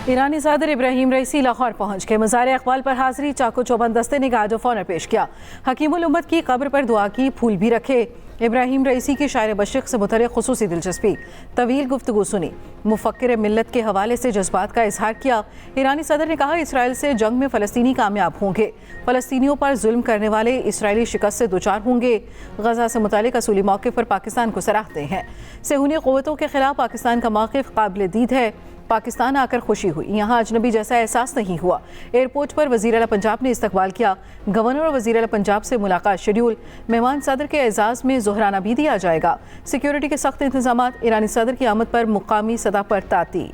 ईरानी सदर इब्राहिम रईसी लाहौर पहुंच के मज़ार इक़बाल पर हाज़री, चाको चौबंद दस्ते ने गार्ड ऑफ ऑनर पेश किया। हकीमुल उम्मत की कब्र पर दुआ की, फूल भी रखे। इब्राहिम रईसी की शायर बशरिक़ से मुतल्लिक़ खुसूसी दिलचस्पी, तवील गुफ्तगू सुनी, मुफ़क्किर मिल्लत के हवाले से जज्बात का इजहार किया। ईरानी सदर ने कहा, इसराइल से जंग में फ़लस्तीनी कामयाब होंगे, फ़लस्तीनियों पर जुल्म करने वाले इसराइली शिकस्त से दुचार होंगे। गज़ा से मुतालिक असूली मौक़िफ़ पर पाकिस्तान को सराहते हैं। सेहूनी क़ुव्वतों के खिलाफ पाकिस्तान का मौक़िफ़ काबिल दीद है। पाकिस्तान आकर खुशी हुई, यहाँ अजनबी जैसा एहसास नहीं हुआ। एयरपोर्ट पर वज़ीर आला पंजाब ने इस्तकबाल किया। गवर्नर और वज़ीर आला पंजाब से मुलाकात शेड्यूल। मेहमान सदर के एजाज़ में ज़ोहराना भी दिया जाएगा। सिक्योरिटी के सख्त इंतजामात। ईरानी सदर की आमद पर मुकामी सतह पर तातील।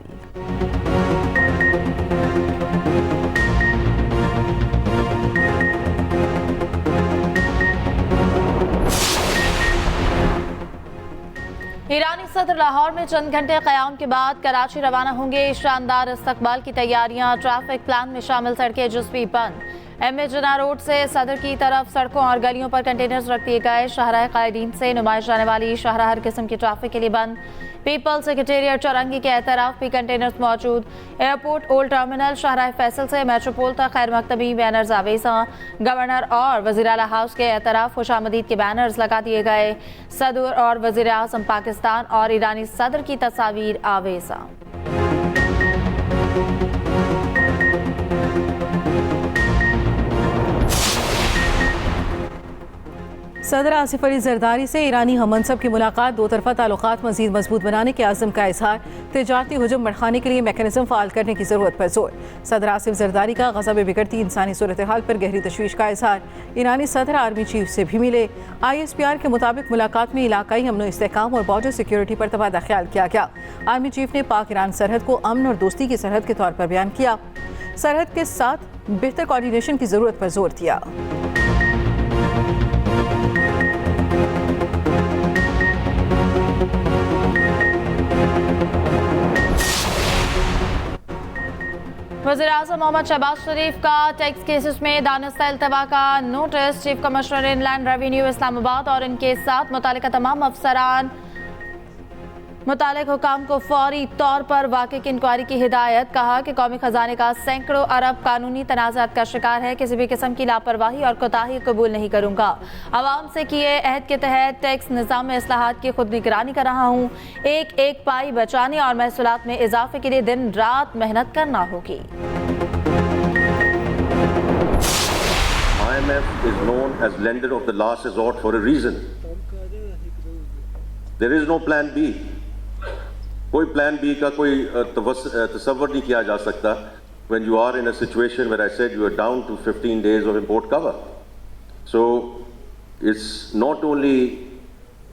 ईरानी सदर लाहौर में चंद घंटे क़याम के बाद कराची रवाना होंगे। शानदार इस्तकबाल की तैयारियां, ट्रैफिक प्लान में शामिल सड़कें जुज़वी बंद। एम.ए. जिन्ना रोड से सदर की तरफ सड़कों और गलियों पर कंटेनर्स रख दिए गए। शाहराह कायदीन से नुमाइश जाने वाली शाहराह हर किस्म की ट्रैफिक के लिए बंद। पीपल सेक्रेटेरिएट चौरंगी के तरफ भी कंटेनर्स मौजूद। एयरपोर्ट ओल्ड टर्मिनल शाहराह फैसल से मेट्रोपोल तक खैर मकतबी बैनर्स आवेजा। गवर्नर और वज़ीर आला हाउस के तरफ खुशामदीद के बैनर्स लगा दिए गए। सदर और वज़ीर आज़म पाकिस्तान और ईरानी सदर की तस्वीर आवेजा। सदर आसिफ अली जरदारी से ईरानी हममनसब की मुलाकात, दो तरफा ताल्लुकात मज़ीद मजबूत बनाने के आज़म का इजहार। तिजारती हुजूम बढ़ाने के लिए मैकेनिज़्म फ़ाल करने की ज़रूरत पर जोर। सदर आसिफ जरदारी का गज़ा में बिगड़ती इंसानी सूरत हाल पर गहरी तशवीश का इजहार। ईरानी सदर आर्मी चीफ से भी मिले। ISPR के मुताबिक मुलाकात में इलाकाई अमन इस्तेहकाम और बॉर्डर सिक्योरिटी पर तबादला ख्याल किया गया। आर्मी चीफ ने पाक ईरान सरहद को अमन और दोस्ती की सरहद के तौर पर बयान किया। सरहद के साथ बेहतर कोऑर्डिनेशन की ज़रूरत पर जोर दिया। वज़ीर आज़म मोहम्मद शहबाज शरीफ का टैक्स केसेस में दानिस्ता इल्तवा का notice. Chief commissioner inland revenue Islamabad और इनके साथ मुतालिका तमाम अफसरान मुतालिक हुकाम को फौरी तौर पर वाक़ई की इंक्वायरी की हिदायत। कहा कि कौमी खजाने का सैकड़ों अरब कानूनी तनाज़ात का शिकार है। किसी भी किस्म की लापरवाही और कोताही कबूल नहीं करूँगा। आवाम से किए अहद के तहत टैक्स निज़ाम में इस्लाहात की खुद निगरानी कर रहा हूँ। एक एक पाई बचाने और महसूलात में इजाफे के लिए दिन रात मेहनत करना होगी। IMF is known as lender of the last resort for a reason. There is no plan B. कोई प्लान बी का कोई तसव्वुर नहीं किया जा सकता when you are in a situation where I said you are down to 15 days of import cover. So it's not only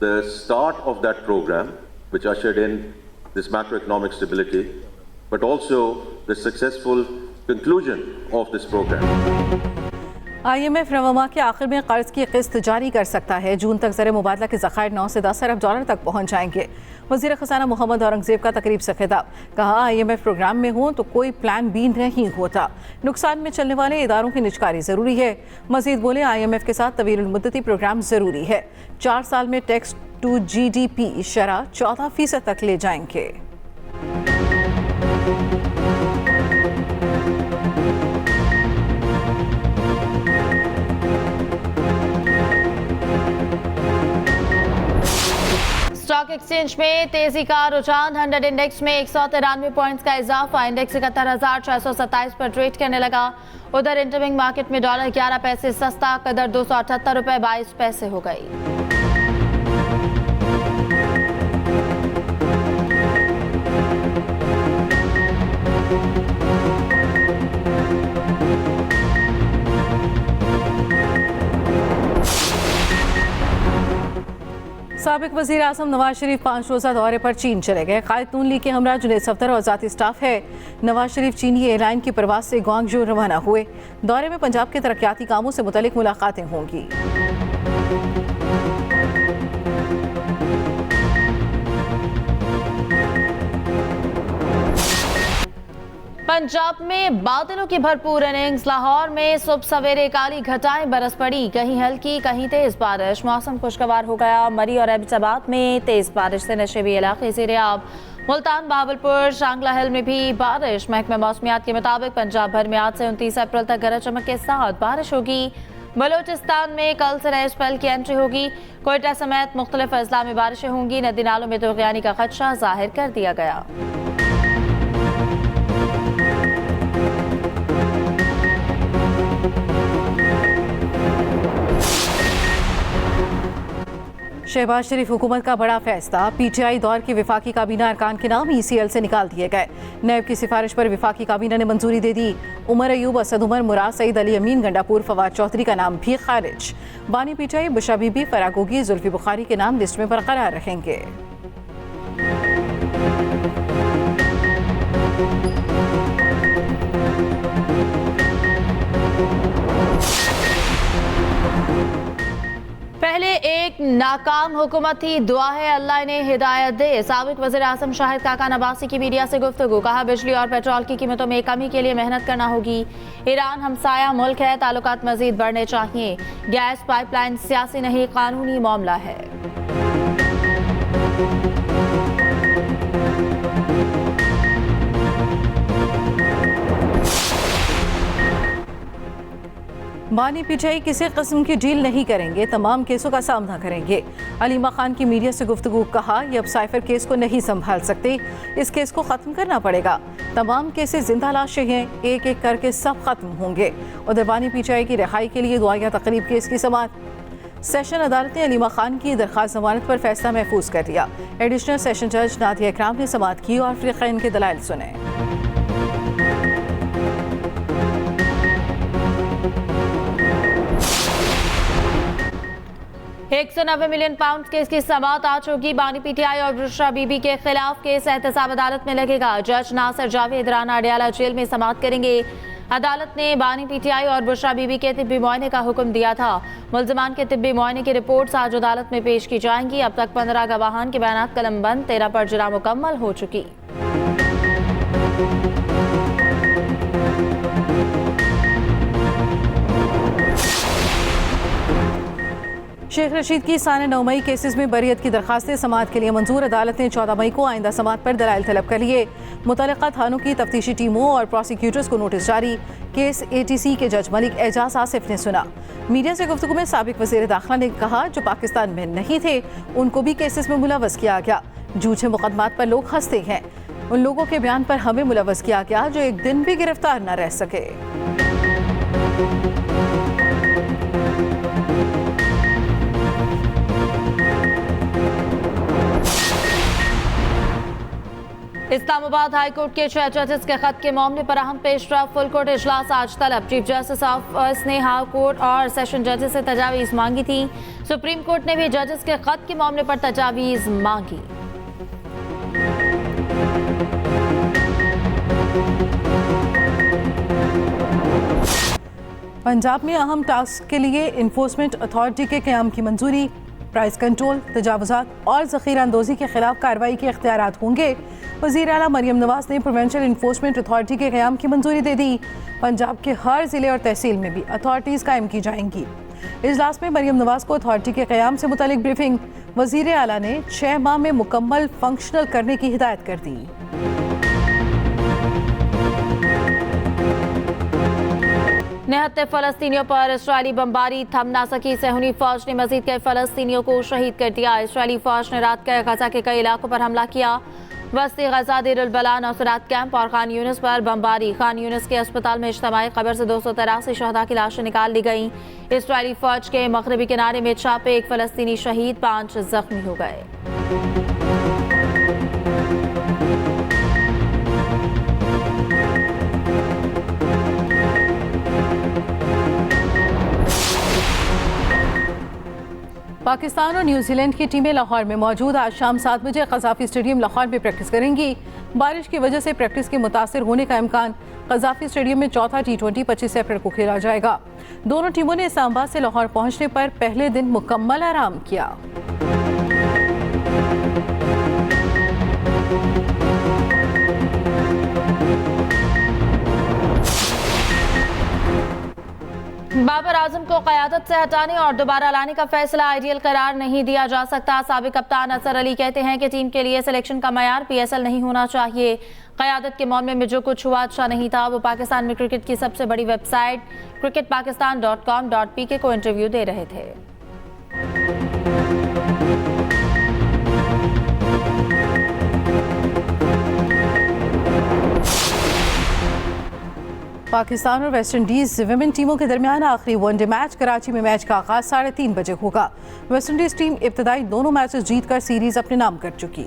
the start of that program which ushered in this macroeconomic stability, but also the successful conclusion of this program. IMF रवा माह के आखिर में कर्ज की किस्त जारी कर सकता है। जून तक ज़र मुबादला के ज़खायर 9 से 10 अरब डॉलर तक पहुँच जाएंगे। वज़ीर ख़ज़ाना मोहम्मद औरंगज़ेब का तकरीब से खिताब। कहा, IMF प्रोग्राम में हो तो कोई प्लान बी नहीं होता। नुकसान में चलने वाले इदारों की निजकारी ज़रूरी है। मज़ीद बोले, IMF के साथ तवील मुद्दती प्रोग्राम ज़रूरी है। 4 साल में टैक्स टू GDP शरह 14% तक ले जाएंगे। स्टॉक एक्सचेंज में तेजी का रुझान। 100 इंडेक्स में 193 पॉइंट्स का इजाफा। इंडेक्स 71,627 पर ट्रेड करने लगा। उधर इंटरबैंक मार्केट में डॉलर 11 पैसे सस्ता, कदर 278 रुपए 22 पैसे हो गई। साबिक वज़ीर आज़म नवाज शरीफ 5 रोज़ा दौरे पर चीन चले गए। क़ायद नून लीग के हमरा जुनैद सफ्दर और ज़ाती स्टाफ है। नवाज शरीफ चीनी एयरलाइन की परवाज़ से ग्वांगझू रवाना हुए। दौरे में पंजाब के तरक्याती कामों से मुतल्लिक मुलाकातें होंगी। पंजाब में बादलों की भरपूर इनिंग्स। लाहौर में सुबह सवेरे काली घटाएं बरस पड़ी, कहीं हल्की कहीं तेज बारिश। मौसम खुशगवार हो गया। मरी और एबटाबाद में तेज बारिश से नशेबी इलाके ज़ेर-ए-आब। मुल्तान, बावलपुर, शांगला हिल में भी बारिश। महकमा मौसमियात के मुताबिक पंजाब भर में आज से 29 अप्रैल तक गरज चमक के साथ बारिश होगी। बलोचिस्तान में कल से नए स्पेल की एंट्री होगी। कोयटा समेत मुख्तलिफ अजला में बारिशें होंगी। नदी नालों में तुग़यानी का खदशा जाहिर कर दिया गया। शहबाज शरीफ हुकूमत का बड़ा फैसला। पीटीआई दौर की विफाकी काबीना अरकान के नाम ECL से निकाल दिए गए। नैब की सिफारिश पर विफाकी काबीना ने मंजूरी दे दी। उमर अयूब, असद उमर, मुराद सईद, अली अमीन, गंडापुर, फवाद चौधरी का नाम भी खारिज। बानी पीटीआई बुशरा बीबी, फरागोगी, जुल्फी बुखारी के नाम लिस्ट में बरकरार रहेंगे। पहले एक नाकाम हुकूमत थी, दुआ है अल्लाह इन्हें हिदायत दे। साबिक वज़ीर आज़म शाहिद खाकान अब्बासी की मीडिया से गुफ्तगू। कहा, बिजली और पेट्रोल की कीमतों में कमी के लिए मेहनत करना होगी। ईरान हमसाया मुल्क है, ताल्लुकात मजीद बढ़ने चाहिए। गैस पाइपलाइन सियासी नहीं कानूनी मामला है। बानी पीटीआई किसी किस्म की डील नहीं करेंगे, तमाम केसों का सामना करेंगे। अलीमा खान की मीडिया से गुफ्तगू। कहा, ये अब साइफर केस को नहीं संभाल सकते, इस केस को ख़त्म करना पड़ेगा। तमाम केसेस जिंदा लाशें हैं, एक एक करके सब खत्म होंगे। उधर बानी पीटीआई की रिहाई के लिए दुआया तकरीब केस की समाअत। सेशन अदालत ने अलीमा खान की दरख्वास्त जमानत पर फैसला महफूज कर दिया। एडिशनल सेशन जज नादिया इकराम ने समाअत की और फ़रीक़ैन के दलाइल सुने। 190 मिलियन पाउंड केस की समाअत आज होगी। बानी पीटीआई और बुशरा बीबी के खिलाफ केस एहतसाब अदालत में लगेगा। जज नासिर जावेद राना अडियाला जेल में समाअत करेंगे। अदालत ने बानी पीटीआई और बुशरा बीबी के तिब्बी मुआयने का हुक्म दिया था। मुल्ज़िमान के तिब्बी मुआयने की रिपोर्ट्स आज अदालत में पेश की जाएंगी। अब तक 15 गवाहान के बयानात कलमबंद, 13 पर जरा मुकम्मल हो चुकी। शेख रशीद की साने 9 मई केसेस में बरियत की दरखास्तें समाअत के लिए मंजूर। अदालत ने 14 मई को आइंदा समाअत पर दलाइल तलब कर लिए। मुतल्लिका थानों की तफ्तीशी टीमों और प्रोसिक्यूटर्स को नोटिस जारी। केस ATC के जज मलिक एजाज आसिफ ने सुना। मीडिया से गुफ्तगू में साबिक वज़ीर दाखिला ने कहा, जो पाकिस्तान में नहीं थे उनको भी केसेस में मुलव्वस किया गया। झूठे मुकदमात पर लोग हंसते हैं, उन लोगों के बयान पर हमें मुलव्वस किया गया जो एक दिन भी गिरफ्तार न रह सके। इस्लामाबाद हाई कोर्ट के 6 जजेस के खत के मामले पर अहम पेशरफ। फुल कोर्ट इजलास आज तलब। चीफ जस्टिस ऑफिस ने हाई कोर्ट और सेशन जजेस से तजावीज़ मांगी थी। सुप्रीम कोर्ट ने भी जजेस के खत के मामले पर तजावीज़ मांगी। पंजाब में अहम टास्क के लिए इन्फोर्समेंट अथॉरिटी के क़याम की मंजूरी। प्राइस कंट्रोल, तजावुज़ात और ज़ख़ीरा अंदोज़ी के खिलाफ कार्रवाई के इख्तियारात होंगे। वज़ीर आला मरियम नवाज़ ने प्रोविंशियल इन्फोर्समेंट अथॉरिटी के क़याम की मंजूरी दे दी। पंजाब के हर ज़िले और तहसील में भी अथॉरिटीज़ कायम की जाएंगी। इजलास में मरियम नवाज़ को अथॉरिटी के क़याम से मुतालिक ब्रीफिंग। वज़ीर आला ने 6 माह में मुकम्मल फंक्शनल करने की हिदायत कर दी। निहत्ते फ़लस्तीनियों पर इस्राएली बमबारी थम ना सकी। सहूनी फौज ने मजीद कई फ़लस्तीनियों को शहीद कर दिया। इस्राएली फौज ने रात के गजा के कई इलाकों पर हमला किया। वस्ती गजा, देर अल बला, नौसरात कैंप और खान यूनिस पर बमबारी। खान यूनिस के अस्पताल में इज्तिमाई कब्र से 283 शहदा की लाशें निकाल ली गईं। इस्राएली फौज के मगरबी किनारे में छापे, 1 फ़लस्तीनी शहीद, 5 जख्मी हो गए। पाकिस्तान और न्यूजीलैंड की टीमें लाहौर में मौजूद। आज शाम 7 बजे क़ज़ाफ़ी स्टेडियम लाहौर में प्रैक्टिस करेंगी। बारिश की वजह से प्रैक्टिस के मुतासिर होने का इम्कान। क़ज़ाफ़ी स्टेडियम में चौथा T20 25 अप्रैल को खेला जाएगा। दोनों टीमों ने इस्लामाबाद से लाहौर पहुंचने पर पहले दिन मुकम्मल आराम किया। बाबर आजम को क़यादत से हटाने और दोबारा लाने का फैसला आइडियल करार नहीं दिया जा सकता। साबिक कप्तान असर अली कहते हैं कि टीम के लिए सिलेक्शन का मयार PSL नहीं होना चाहिए। क़यादत के मामले में जो कुछ हुआ अच्छा नहीं था। वो पाकिस्तान में क्रिकेट की सबसे बड़ी वेबसाइट cricketpakistan.com.pk को इंटरव्यू दे रहे थे। पाकिस्तान और वेस्ट इंडीज विमेन टीमों के दरमियान आखिरी वनडे मैच कराची में मैच का आगाज 3:30 बजे होगा। वेस्ट इंडीज टीम इब्तदाई दोनों मैचेस जीतकर सीरीज अपने नाम कर चुकी।